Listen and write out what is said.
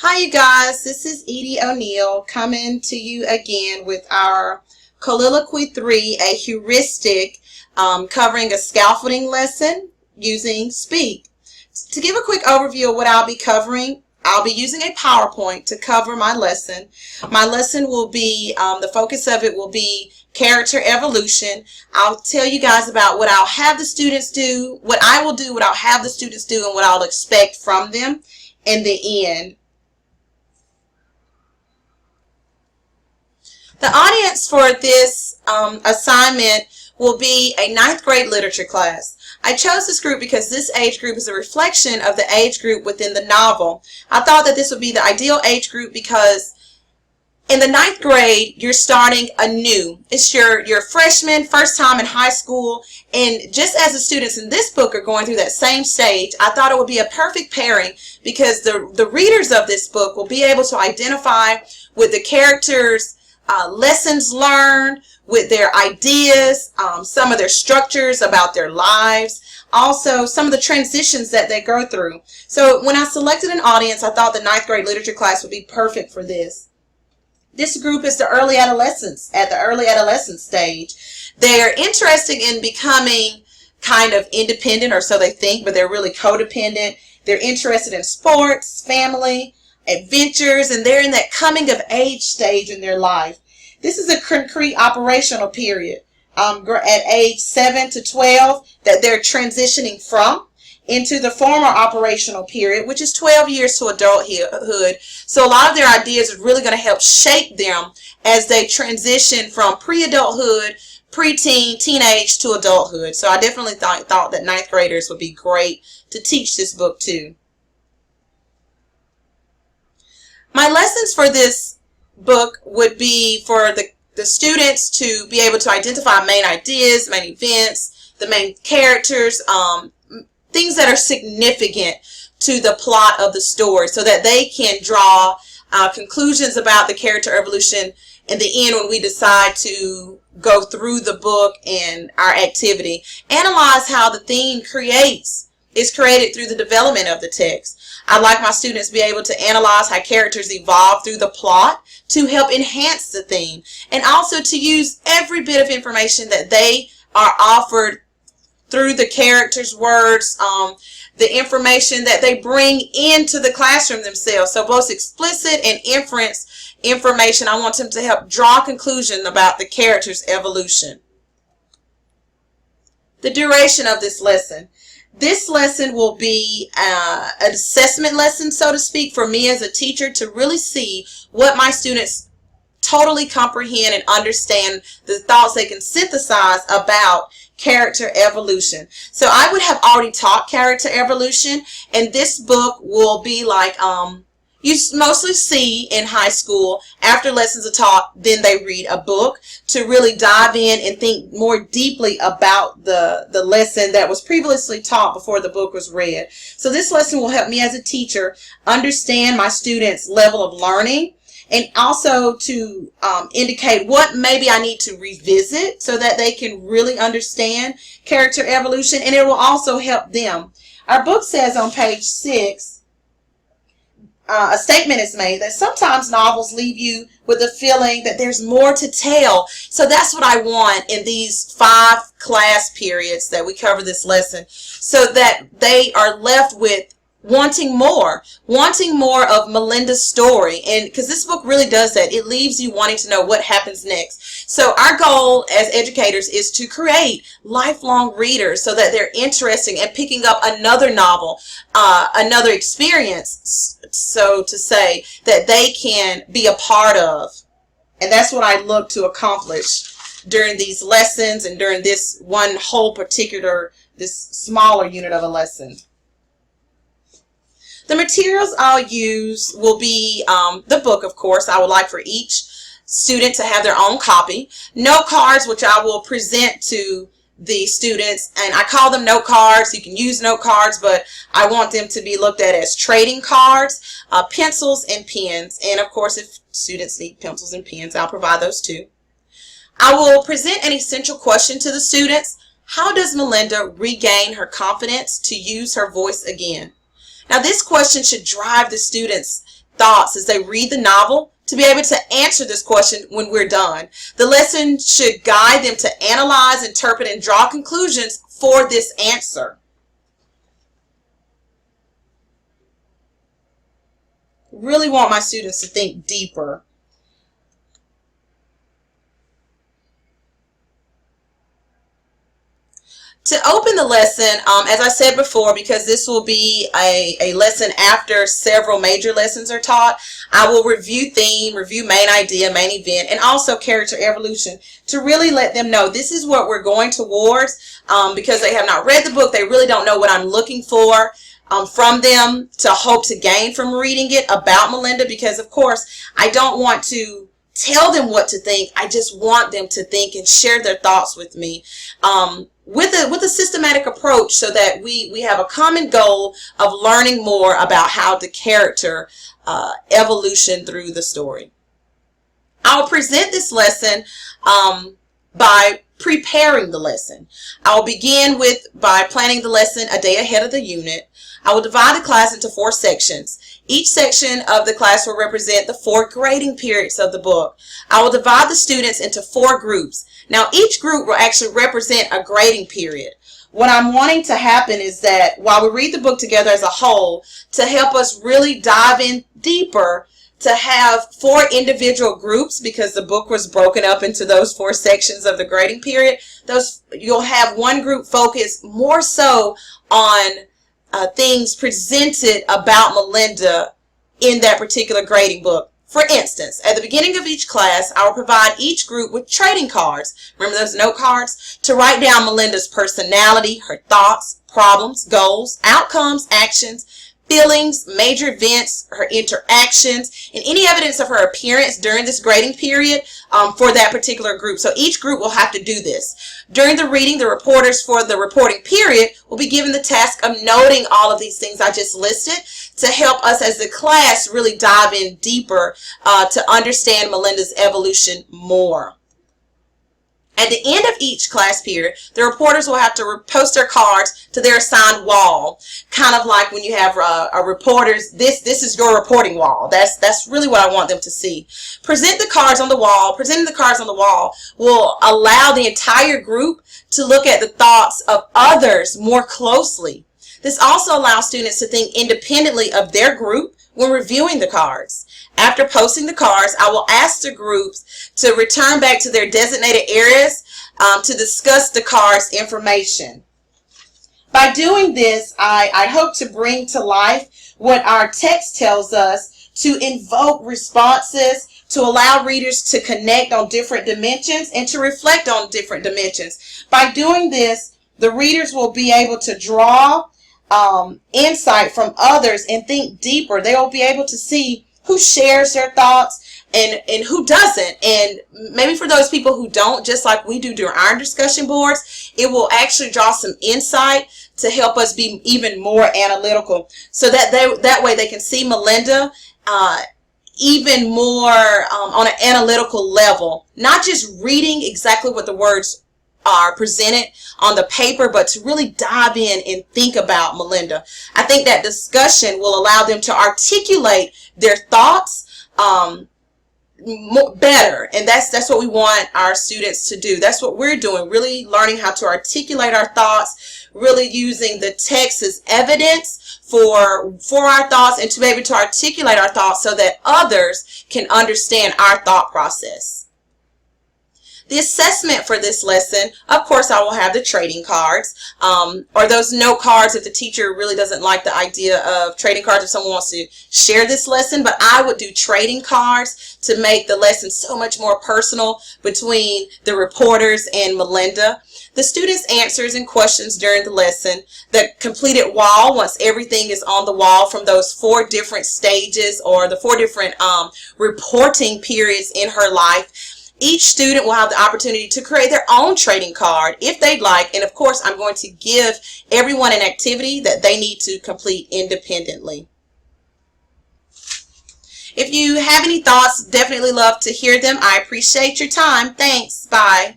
Hi you guys, this is Edie O'Neill coming to you again with our Colloquy 3, a heuristic covering a scaffolding lesson using Speak. To give a quick overview of what I'll be covering, I'll be using a PowerPoint to cover my lesson. My lesson will be, the focus of it will be character evolution. I'll tell you guys about what I'll have the students do, what I will do, what I'll have the students do, and what I'll expect from them in the end. The audience for this assignment will be a 9th grade literature class. I chose this group because this age group is a reflection of the age group within the novel. I thought that this would be the ideal age group because in the 9th grade, you're starting anew. It's your freshman, first time in high school, and just as the students in this book are going through that same stage, I thought it would be a perfect pairing because the readers of this book will be able to identify with the characters' lessons learned, with their ideas, some of their structures about their lives, also some of the transitions that they go through. So when I selected an audience, I thought the 9th grade literature class would be perfect for this. This group is the early adolescents, at the early adolescent stage. They're interested in becoming kind of independent, or so they think, but they're really codependent. They're interested in sports, family, adventures, and they're in that coming of age stage in their life. This is a concrete operational period at age 7 to 12 that they're transitioning from into the former operational period, which is 12 years to adulthood. So a lot of their ideas are really going to help shape them as they transition from pre-adulthood, preteen, teenage to adulthood. So I definitely thought that 9th graders would be great to teach this book to. My lessons for this book would be for the students to be able to identify main ideas, main events, the main characters, things that are significant to the plot of the story so that they can draw conclusions about the character evolution in the end when we decide to go through the book and our activity. Analyze how the theme is created through the development of the text. I'd like my students to be able to analyze how characters evolve through the plot to help enhance the theme, and also to use every bit of information that they are offered through the characters' words, the information that they bring into the classroom themselves. So both explicit and inference information, I want them to help draw a conclusion about the character's evolution. The duration of this lesson. This lesson will be an assessment lesson, so to speak, for me as a teacher to really see what my students totally comprehend and understand, the thoughts they can synthesize about character evolution. So I would have already taught character evolution, and this book will be like you mostly see in high school. After lessons are taught, then they read a book to really dive in and think more deeply about the lesson that was previously taught before the book was read. So this lesson will help me as a teacher understand my students' level of learning, and also to indicate what maybe I need to revisit so that they can really understand character evolution, and it will also help them. Our book says on page 6, a statement is made that sometimes novels leave you with a feeling that there's more to tell. So that's what I want in these 5 class periods that we cover this lesson, so that they are left with wanting more of Melinda's story. And because this book really does that, it leaves you wanting to know what happens next. So our goal as educators is to create lifelong readers so that they're interested in picking up another novel, another experience, so to say, that they can be a part of. And that's what I look to accomplish during these lessons and during this one whole particular, this smaller unit of a lesson. The materials I'll use will be the book, of course. I would like for each student to have their own copy. Note cards, which I will present to the students, and I call them note cards. You can use note cards, but I want them to be looked at as trading cards, pencils and pens, and of course if students need pencils and pens, I'll provide those too. I will present an essential question to the students. How does Melinda regain her confidence to use her voice again? Now, this question should drive the students' thoughts as they read the novel to be able to answer this question when we're done. The lesson should guide them to analyze, interpret, and draw conclusions for this answer. Really want my students to think deeper. To open the lesson, as I said before, because this will be a lesson after several major lessons are taught, I will review theme, review main idea, main event, and also character evolution to really let them know this is what we're going towards, because they have not read the book. They really don't know what I'm looking for from them to hope to gain from reading it about Melinda, because, of course, I don't want to tell them what to think. I just want them to think and share their thoughts with me. With a systematic approach, so that we have a common goal of learning more about how the character evolution through the story. I'll present this lesson by preparing the lesson. I'll begin by planning the lesson a day ahead of the unit. I will divide the class into 4 sections. Each section of the class will represent the 4 grading periods of the book. I will divide the students into 4 groups. Now, each group will actually represent a grading period. What I'm wanting to happen is that while we read the book together as a whole, to help us really dive in deeper, to have 4 individual groups, because the book was broken up into those 4 sections of the grading period. You'll have one group focus more so on things presented about Melinda in that particular grading book. For instance, at the beginning of each class, I will provide each group with trading cards. Remember those note cards? To write down Melinda's personality, her thoughts, problems, goals, outcomes, actions, feelings, major events, her interactions, and any evidence of her appearance during this grading period for that particular group. So each group will have to do this. During the reading, the reporters for the reporting period will be given the task of noting all of these things I just listed to help us as the class really dive in deeper to understand Melinda's evolution more. At the end of each class period, the reporters will have to post their cards to their assigned wall. Kind of like when you have a reporter's, this is your reporting wall. That's really what I want them to see. Presenting the cards on the wall will allow the entire group to look at the thoughts of others more closely. This also allows students to think independently of their group when reviewing the cards. After posting the cards, I will ask the groups to return back to their designated areas to discuss the cards information. By doing this, I hope to bring to life what our text tells us, to invoke responses, to allow readers to connect on different dimensions and to reflect on different dimensions. By doing this, the readers will be able to draw insight from others and think deeper. They will be able to see who shares their thoughts and who doesn't. And maybe for those people who don't, just like we do during our discussion boards, it will actually draw some insight to help us be even more analytical, so that that way they can see Melinda even more on an analytical level, not just reading exactly what the words are presented on the paper, but to really dive in and think about Melinda. I think that discussion will allow them to articulate their thoughts better, and that's what we want our students to do. That's what we're doing, really learning how to articulate our thoughts, really using the text as evidence for our thoughts, and to be able to articulate our thoughts so that others can understand our thought process. The assessment for this lesson, of course, I will have the trading cards, or those note cards if the teacher really doesn't like the idea of trading cards, if someone wants to share this lesson. But I would do trading cards to make the lesson so much more personal between the reporters and Melinda. The students' answers and questions during the lesson, the completed wall, once everything is on the wall from those 4 different stages or the 4 different reporting periods in her life. Each student will have the opportunity to create their own trading card if they'd like, and of course I'm going to give everyone an activity that they need to complete independently. If you have any thoughts, definitely love to hear them. I appreciate your time. Thanks. Bye.